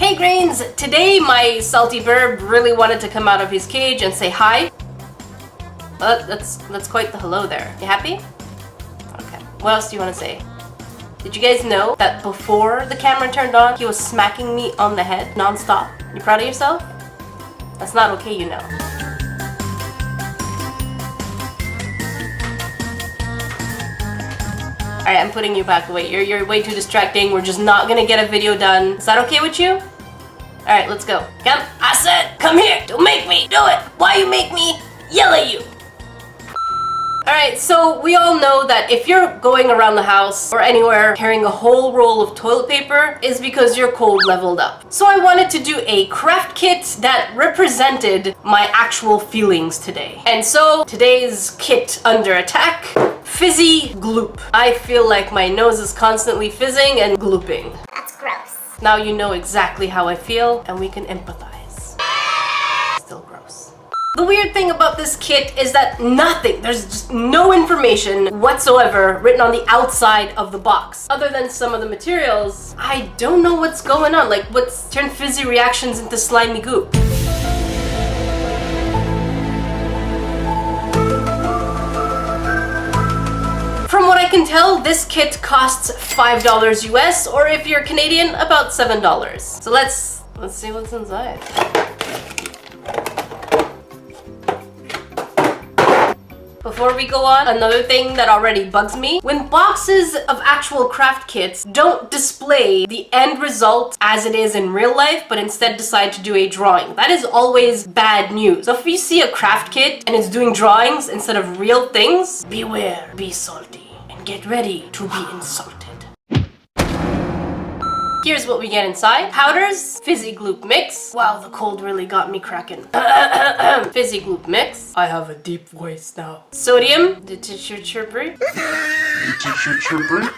Hey Grains! Today my salty bird really wanted to come out of his cage and say hi. That's quite the hello there. You happy? Okay. What else do you want to say? Did you guys know that before the camera turned on, he was smacking me on the head non-stop? You proud of yourself? That's not okay, you know. Alright, I'm putting you back away. You're way too distracting. We're just not gonna get a video done. Is that okay with you? Alright, let's go. Come. I said, come here. Don't make me do it. Why you make me yell at you? Alright, so we all know that if you're going around the house or anywhere carrying a whole roll of toilet paper is because your cold leveled up. So I wanted to do a craft kit that represented my actual feelings today. And so today's kit under attack, Fizzy Gloop. I feel like my nose is constantly fizzing and glooping. That's gross. Now you know exactly how I feel and we can empathize. Still gross. The weird thing about this kit is that there's just no information whatsoever written on the outside of the box. Other than some of the materials, I don't know what's going on. Like, what's turned fizzy reactions into slimy goop? From what I can tell, this kit costs $5 US, or if you're Canadian, about $7. So let's see what's inside. Before we go on, another thing that already bugs me, when boxes of actual craft kits don't display the end result as it is in real life, but instead decide to do a drawing. That is always bad news. So if you see a craft kit and it's doing drawings instead of real things, beware, be salty, and get ready to be insulted. Here's what we get inside. Powders, Fizzy Gloop mix. Wow, the cold really got me cracking. Fizzy Gloop mix. I have a deep voice now. Sodium, the tissue chirper.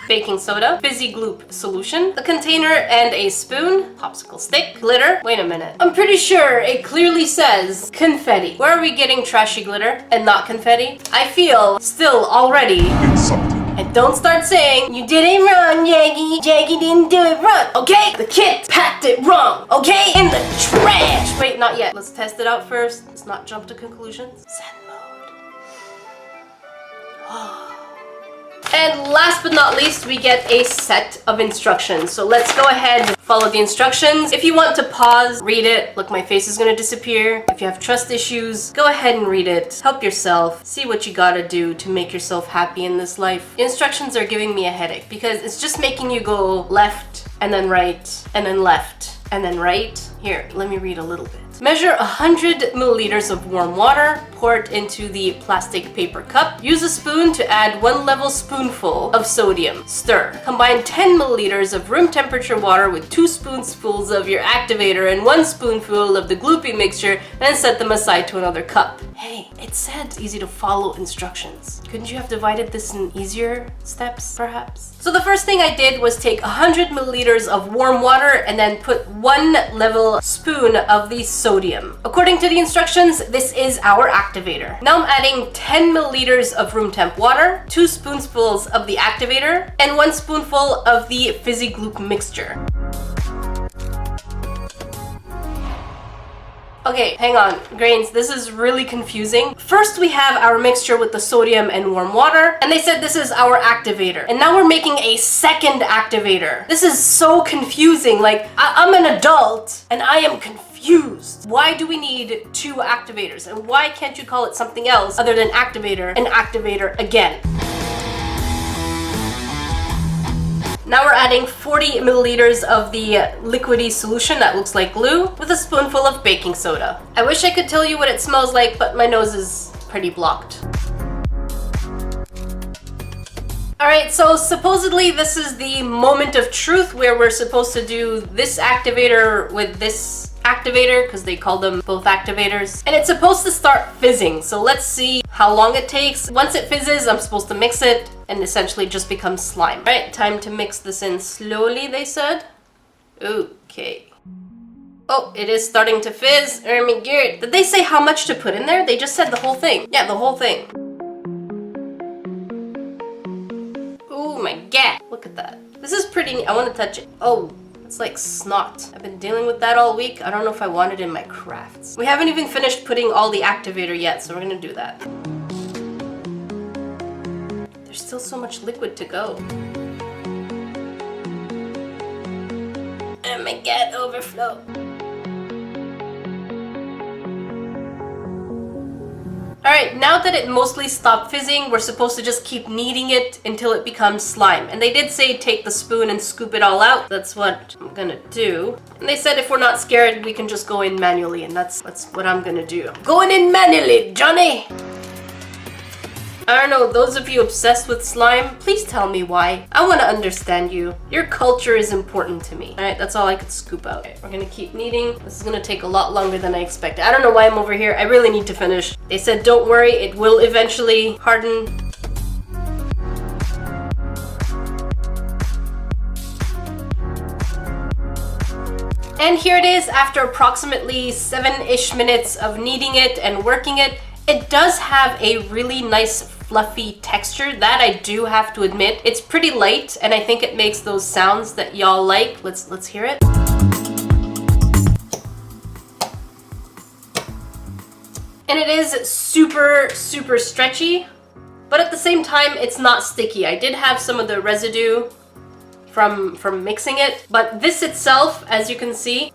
Baking soda, Fizzy Gloop solution, the container and a spoon, popsicle stick, glitter. Wait a minute. I'm pretty sure it clearly says confetti. Where are we getting trashy glitter and not confetti? I feel still already insulted. And don't start saying, you did it wrong, Jaggy. Jaggy didn't do it wrong, okay? The kit packed it wrong, okay? In the trash. Wait, not yet. Let's test it out first. Let's not jump to conclusions. Zen mode. And last but not least, we get a set of instructions. So let's go ahead and follow the instructions. If you want to pause, read it. Look, my face is gonna disappear. If you have trust issues, go ahead and read it. Help yourself. See what you gotta do to make yourself happy in this life. The instructions are giving me a headache because it's just making you go left and then right and then left and then right. Here, let me read a little bit. Measure 100 milliliters of warm water, pour it into the plastic paper cup. Use a spoon to add 1 level spoonful of sodium. Stir. Combine 10 milliliters of room temperature water with 2 spoonfuls of your activator and 1 spoonful of the gloopy mixture, and set them aside to another cup. Hey, it said easy to follow instructions. Couldn't you have divided this in easier steps, perhaps? So the first thing I did was take 100 milliliters of warm water and then put 1 level spoon of the sodium. According to the instructions, this is our activator. Now I'm adding 10 milliliters of room temp water, 2 spoonfuls of the activator, and 1 spoonful of the Fizzy Gloop mixture. Okay, hang on, Grains, this is really confusing. First we have our mixture with the sodium and warm water, and they said this is our activator. And now we're making a second activator. This is so confusing. Like, I'm an adult, and I am confused. Why do we need 2 activators? And why can't you call it something else other than activator and activator again? Now we're adding 40 milliliters of the liquidy solution that looks like glue with a spoonful of baking soda. I wish I could tell you what it smells like, but my nose is pretty blocked. Alright, so supposedly this is the moment of truth where we're supposed to do this activator with this activator, because they call them both activators. And it's supposed to start fizzing, so let's see how long it takes. Once it fizzes, I'm supposed to mix it and essentially just become slime. Alright, time to mix this in slowly, they said. Okay. Oh, it is starting to fizz. Oh my god. Did they say how much to put in there? They just said the whole thing. Yeah, the whole thing. Oh my god. Look at that. This is pretty neat. I want to touch it. Oh, It's like snot. I've been dealing with that all week. I don't know if I want it in my crafts. We haven't even finished putting all the activator yet, so we're gonna do that. There's still so much liquid to go. Oh my god, overflow. Alright, now that it mostly stopped fizzing, we're supposed to just keep kneading it until it becomes slime. And they did say take the spoon and scoop it all out. That's what I'm gonna do. And they said if we're not scared, we can just go in manually, and that's what I'm gonna do. Going in manually, Johnny! I don't know, those of you obsessed with slime, please tell me why. I want to understand you. Your culture is important to me. Alright, that's all I could scoop out. Okay, we're gonna keep kneading. This is gonna take a lot longer than I expected. I don't know why I'm over here. I really need to finish. They said don't worry, it will eventually harden. And here it is after approximately 7-ish minutes of kneading it and working it. It does have a really nice fluffy texture, that I do have to admit. It's pretty light, and I think it makes those sounds that y'all like. Let's hear it. And it is super stretchy, but at the same time, it's not sticky. I did have some of the residue from mixing it, but this itself, as you can see,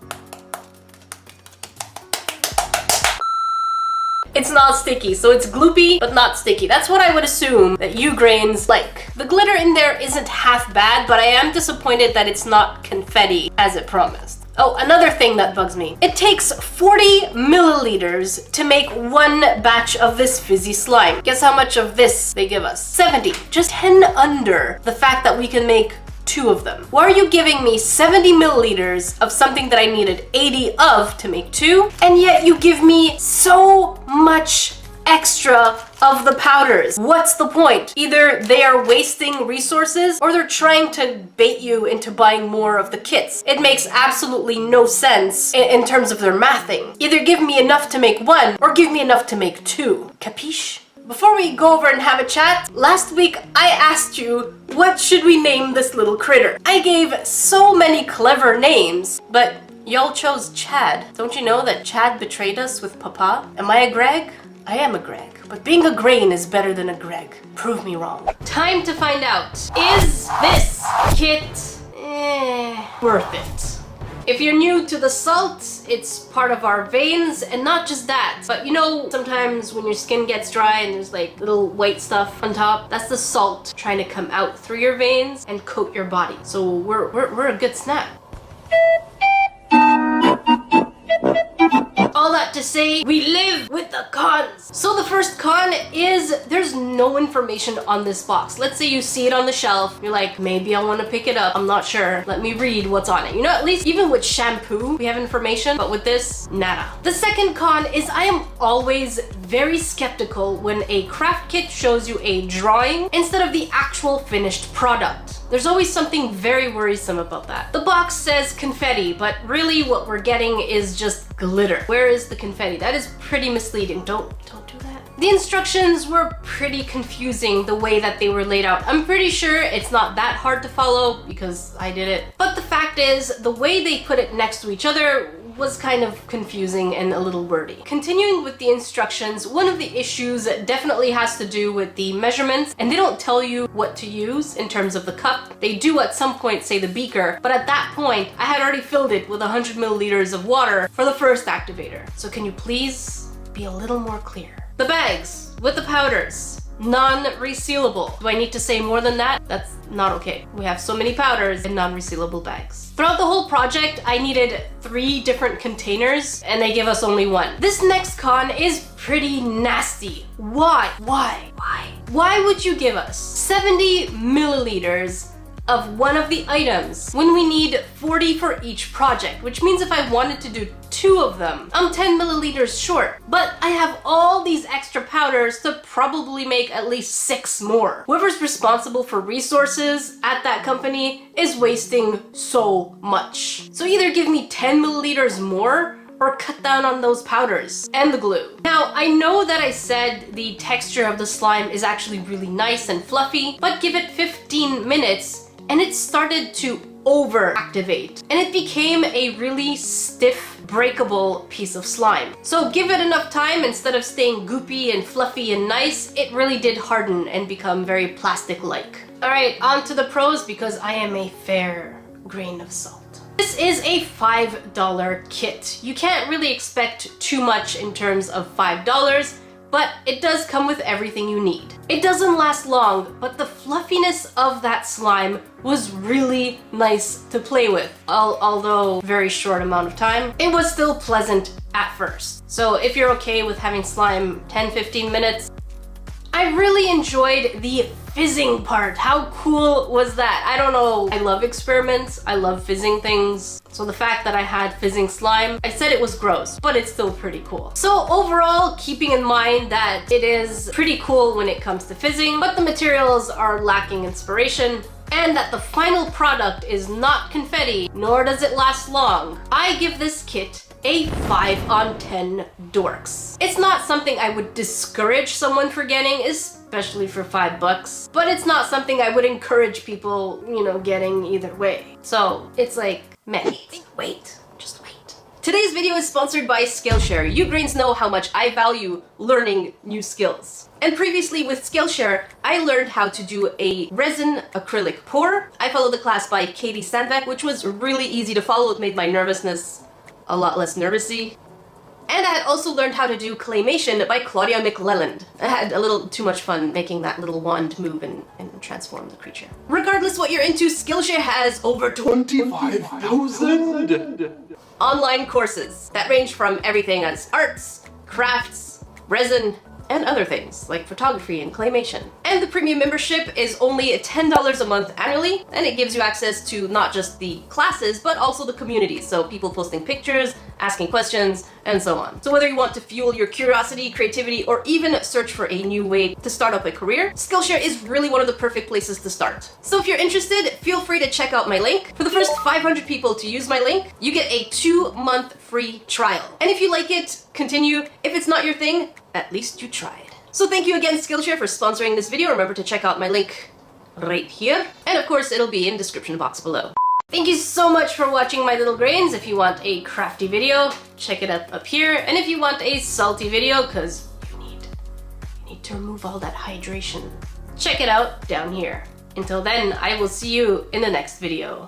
it's not sticky, so it's gloopy, but not sticky. That's what I would assume that you grains like. The glitter in there isn't half bad, but I am disappointed that it's not confetti as it promised. Oh, another thing that bugs me. It takes 40 milliliters to make one batch of this fizzy slime. Guess how much of this they give us? 70. Just 10 under the fact that we can make 2 of them. Why are you giving me 70 milliliters of something that I needed 80 of to make 2? And yet you give me so much extra of the powders. What's the point? Either they are wasting resources or they're trying to bait you into buying more of the kits. It makes absolutely no sense in terms of their mathing. Either give me enough to make 1 or give me enough to make 2. Capiche? Before we go over and have a chat, last week I asked you, what should we name this little critter? I gave so many clever names, but y'all chose Chad. Don't you know that Chad betrayed us with Papa? Am I a Greg? I am a Greg, but being a grain is better than a Greg. Prove me wrong. Time to find out. Is this kit worth it? If you're new to the salt, it's part of our veins, and not just that, but you know, sometimes when your skin gets dry and there's like little white stuff on top, that's the salt trying to come out through your veins and coat your body. So we're a good snack. All that to say, we live with the cons. So the first con is there's no information on this box. Let's say you see it on the shelf, you're like, maybe I want to pick it up, I'm not sure, let me read what's on it. You know, at least even with shampoo we have information, but with this, nada. The second con is I am always very skeptical when a craft kit shows you a drawing instead of the actual finished product. There's always something very worrisome about that. The box says confetti, but really what we're getting is just glitter. Where is the confetti? That is pretty misleading. Don't do that. The instructions were pretty confusing the way that they were laid out. I'm pretty sure it's not that hard to follow because I did it. But the fact is, the way they put it next to each other was kind of confusing and a little wordy. Continuing with the instructions, one of the issues definitely has to do with the measurements, and they don't tell you what to use in terms of the cup. They do at some point say the beaker, but at that point, I had already filled it with 100 milliliters of water for the first activator. So can you please be a little more clear? The bags with the powders, non-resealable. Do I need to say more than that? That's not okay. We have so many powders in non-resealable bags. Throughout the whole project, I needed 3 different containers and they give us only 1. This next con is pretty nasty. Why? Why would you give us 70 milliliters of one of the items when we need 40 for each project, which means if I wanted to do 2 of them, I'm 10 milliliters short. But I have all these extra powders to probably make at least 6 more. Whoever's responsible for resources at that company is wasting so much. So either give me 10 milliliters more or cut down on those powders and the glue. Now, I know that I said the texture of the slime is actually really nice and fluffy, but give it 15 minutes and it started to overactivate, and it became a really stiff, breakable piece of slime. So give it enough time, instead of staying goopy and fluffy and nice, it really did harden and become very plastic-like. Alright, on to the pros, because I am a fair grain of salt. This is a $5 kit. You can't really expect too much in terms of $5, but it does come with everything you need. It doesn't last long, but the fluffiness of that slime was really nice to play with. Although very short amount of time, it was still pleasant at first. So if you're okay with having slime 10-15 minutes, I really enjoyed the fizzing part. How cool was that? I don't know. I love experiments. I love fizzing things. So the fact that I had fizzing slime, I said it was gross, but it's still pretty cool. So overall, keeping in mind that it is pretty cool when it comes to fizzing, but the materials are lacking inspiration, and that the final product is not confetti, nor does it last long, I give this kit a 5 on 10 dorks. It's not something I would discourage someone for getting, especially for $5, but it's not something I would encourage people, you know, getting either way. So it's like, meh, wait, just wait. Today's video is sponsored by Skillshare. You brains know how much I value learning new skills. And previously with Skillshare, I learned how to do a resin acrylic pour. I followed the class by Katie Sandbeck, which was really easy to follow. It made my nervousness a lot less nervousy. And I had also learned how to do claymation by Claudia McLelland. I had a little too much fun making that little wand move and transform the creature. Regardless what you're into, Skillshare has over 25,000 online courses that range from everything as arts, crafts, resin, and other things like photography and claymation. And the premium membership is only $10 a month annually, and it gives you access to not just the classes, but also the community. So people posting pictures, asking questions, and so on. So whether you want to fuel your curiosity, creativity, or even search for a new way to start up a career, Skillshare is really one of the perfect places to start. So if you're interested, feel free to check out my link. For the first 500 people to use my link, you get a 2-month free trial. And if you like it, continue. If it's not your thing, at least you tried. So thank you again, Skillshare, for sponsoring this video. Remember to check out my link right here. And of course, it'll be in the description box below. Thank you so much for watching, my little grains. If you want a crafty video, check it up here. And if you want a salty video, because you need to remove all that hydration, check it out down here. Until then, I will see you in the next video.